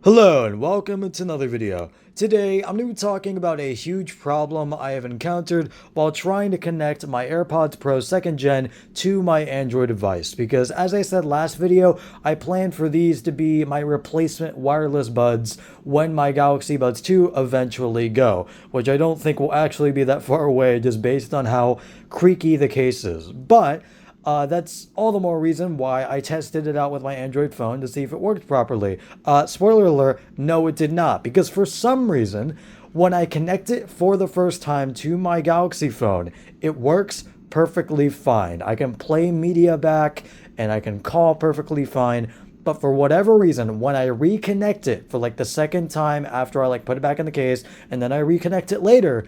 Hello and welcome to another video. Today I'm going to be talking about a huge problem I have encountered while trying to connect my AirPods Pro 2nd Gen to my Android device, because as I said last video, I plan for these to be my replacement wireless buds when my Galaxy Buds 2 eventually go, which I don't think will actually be that far away just based on how creaky the case is. But that's all the more reason why I tested it out with my Android phone to see if it worked properly. Spoiler alert, no it did not, because for some reason, when I connect it for the first time to my Galaxy phone, it works perfectly fine. I can play media back, and I can call perfectly fine, but for whatever reason, when I reconnect it for like the second time after I like put it back in the case, and then I reconnect it later,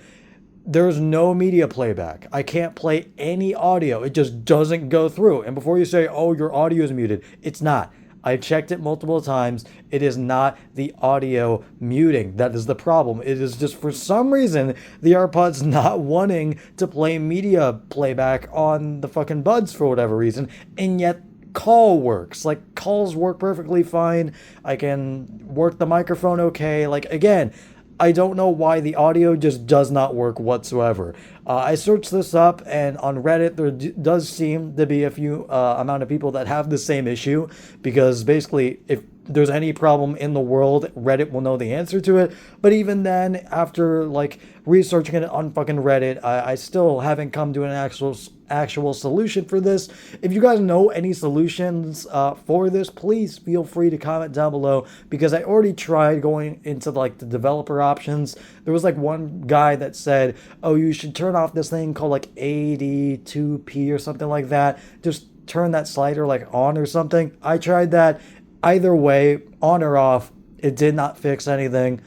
there's no media playback. I can't play any audio. It just doesn't go through. And before you say, oh, your audio is muted, it's not. I checked it multiple times. It is not the audio muting. That is the problem. It is just for some reason the AirPods not wanting to play media playback on the fucking buds for whatever reason. And yet call works. Like, calls work perfectly fine. I can work the microphone okay. Like, again, I don't know why the audio just does not work whatsoever. I searched this up, and on Reddit there does seem to be a few amount of people that have the same issue, because basically if there's any problem in the world, Reddit will know the answer to it. But even then, after like researching it on fucking Reddit, I still haven't come to an actual solution for this. If you guys know any solutions for this, please feel free to comment down below, because I already tried going into like the developer options. There was like one guy that said, oh, you should turn off this thing called like 82p or something like that. Just turn that slider like on or something. I tried that. Either way, on or off, it did not fix anything.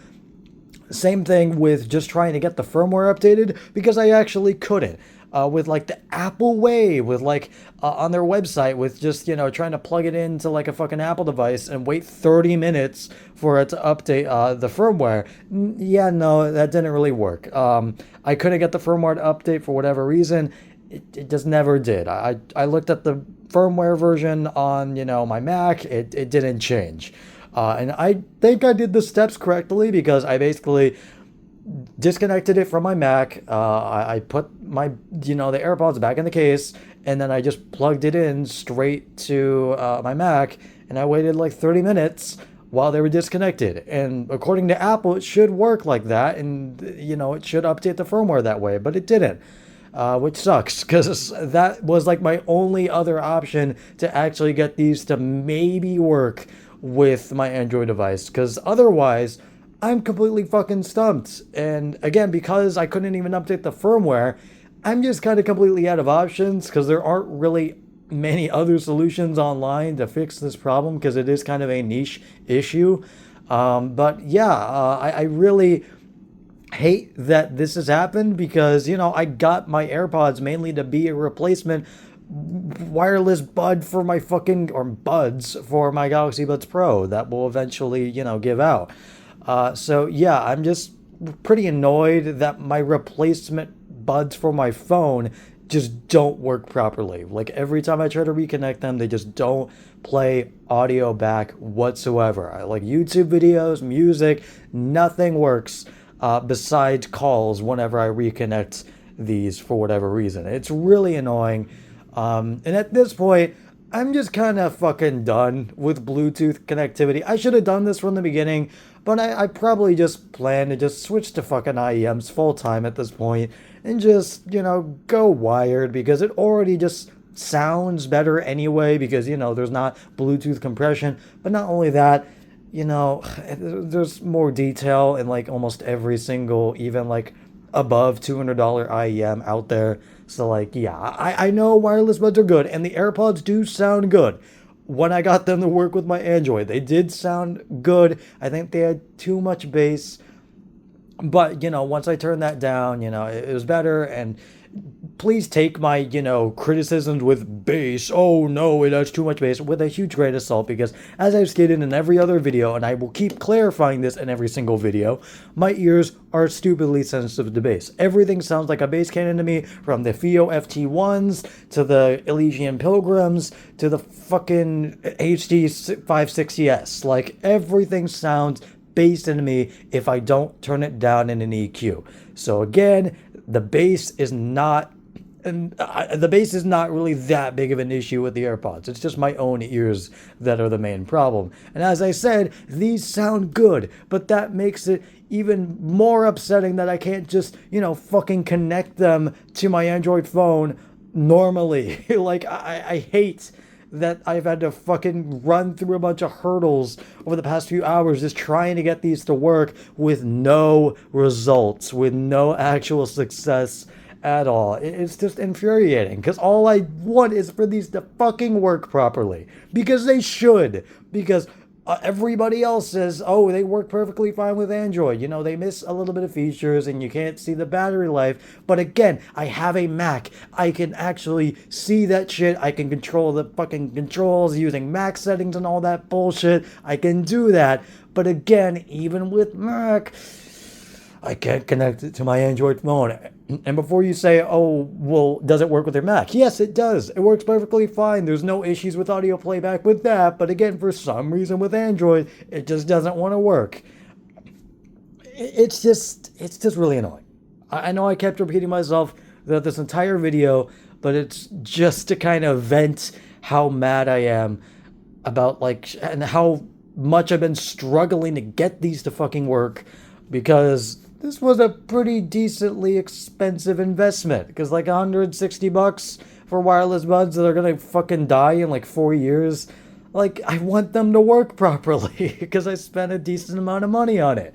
Same thing with just trying to get the firmware updated, because I actually couldn't. With like the Apple way, with like on their website, with just, you know, trying to plug it into like a fucking Apple device and wait 30 minutes for it to update the firmware. Yeah, no, that didn't really work. I couldn't get the firmware to update for whatever reason. It just never did. I looked at the firmware version on, you know, my Mac. It didn't change. And I think I did the steps correctly, because I basically disconnected it from my Mac. I put my, you know, the AirPods back in the case, and then I just plugged it in straight to my Mac, and I waited like 30 minutes while they were disconnected. And according to Apple, it should work like that, and, you know, it should update the firmware that way, but it didn't. Which sucks, because that was like my only other option to actually get these to maybe work with my Android device, because otherwise I'm completely fucking stumped. And again, because I couldn't even update the firmware, I'm just kind of completely out of options, because there aren't really many other solutions online to fix this problem, because it is kind of a niche issue. But yeah, I really hate that this has happened, because, you know, I got my AirPods mainly to be a replacement wireless bud for my fucking, or buds for my Galaxy Buds Pro that will eventually, you know, give out. So yeah, I'm just pretty annoyed that my replacement buds for my phone just don't work properly. Like, every time I try to reconnect them, they just don't play audio back whatsoever. Like YouTube videos, music, nothing works besides calls whenever I reconnect these for whatever reason. It's really annoying. And at this point, I'm just kind of fucking done with Bluetooth connectivity. I should have done this from the beginning, but I probably just plan to just switch to fucking IEMs full time at this point and just, you know, go wired, because it already just sounds better anyway, because, you know, there's not Bluetooth compression. But not only that, you know, there's more detail in like almost every single, even like above $200 IEM out there. So like, yeah, I know wireless buds are good, and the AirPods do sound good. When I got them to work with my Android, they did sound good. I think they had too much bass, but, you know, once I turned that down, you know, it was better. And please take my, criticisms with bass. Oh no, it has too much bass, with a huge grain of salt, because as I've stated in every other video, and I will keep clarifying this in every single video, my ears are stupidly sensitive to bass. Everything sounds like a bass cannon to me, from the FIO FT1s to the Elysian Pilgrims to the fucking HD 560S. Like, everything sounds bass into me if I don't turn it down in an EQ. So again, the bass is not really that big of an issue with the AirPods. It's just my own ears that are the main problem. And as I said, these sound good, but that makes it even more upsetting that I can't just, fucking connect them to my Android phone normally. Like, I hate that I've had to fucking run through a bunch of hurdles over the past few hours just trying to get these to work with no results, with no actual success at all. It's just infuriating, because all I want is for these to fucking work properly. Because they should. Because everybody else says, oh, they work perfectly fine with Android. They miss a little bit of features and you can't see the battery life. But again, I have a Mac. I can actually see that shit. I can control the fucking controls using Mac settings and all that bullshit. I can do that. But again, even with Mac, I can't connect it to my Android phone. And before you say, oh, well, does it work with your Mac? Yes, it does. It works perfectly fine. There's no issues with audio playback with that. But again, for some reason with Android, it just doesn't want to work. It's just really annoying. I know I kept repeating myself throughout this entire video, but it's just to kind of vent how mad I am about, and how much I've been struggling to get these to fucking work, because this was a pretty decently expensive investment. Because $160 for wireless buds that are gonna fucking die in 4 years. I want them to work properly because I spent a decent amount of money on it.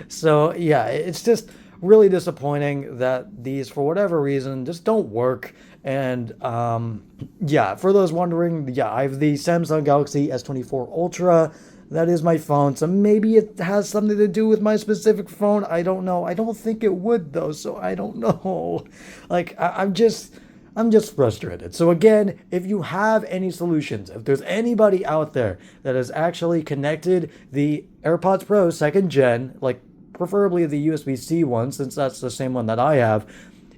So yeah, it's just really disappointing that these, for whatever reason, just don't work. And yeah, for those wondering, yeah, I have the Samsung Galaxy S24 Ultra. That is my phone, so maybe it has something to do with my specific phone. I don't know. I don't think it would, though, so I don't know. I'm just frustrated. So again, if you have any solutions, if there's anybody out there that has actually connected the AirPods Pro 2nd Gen, preferably the USB-C one, since that's the same one that I have,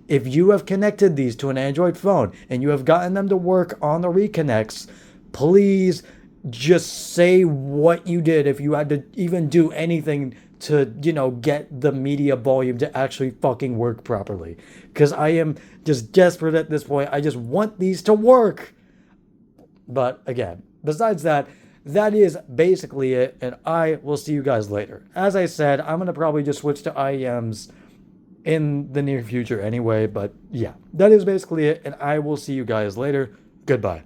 if you have connected these to an Android phone and you have gotten them to work on the reconnects, please just say what you did, if you had to even do anything to, get the media volume to actually fucking work properly. Because I am just desperate at this point. I just want these to work. But again, besides that, that is basically it, and I will see you guys later. As I said, I'm going to probably just switch to IEMs in the near future anyway, but yeah, that is basically it, and I will see you guys later. Goodbye.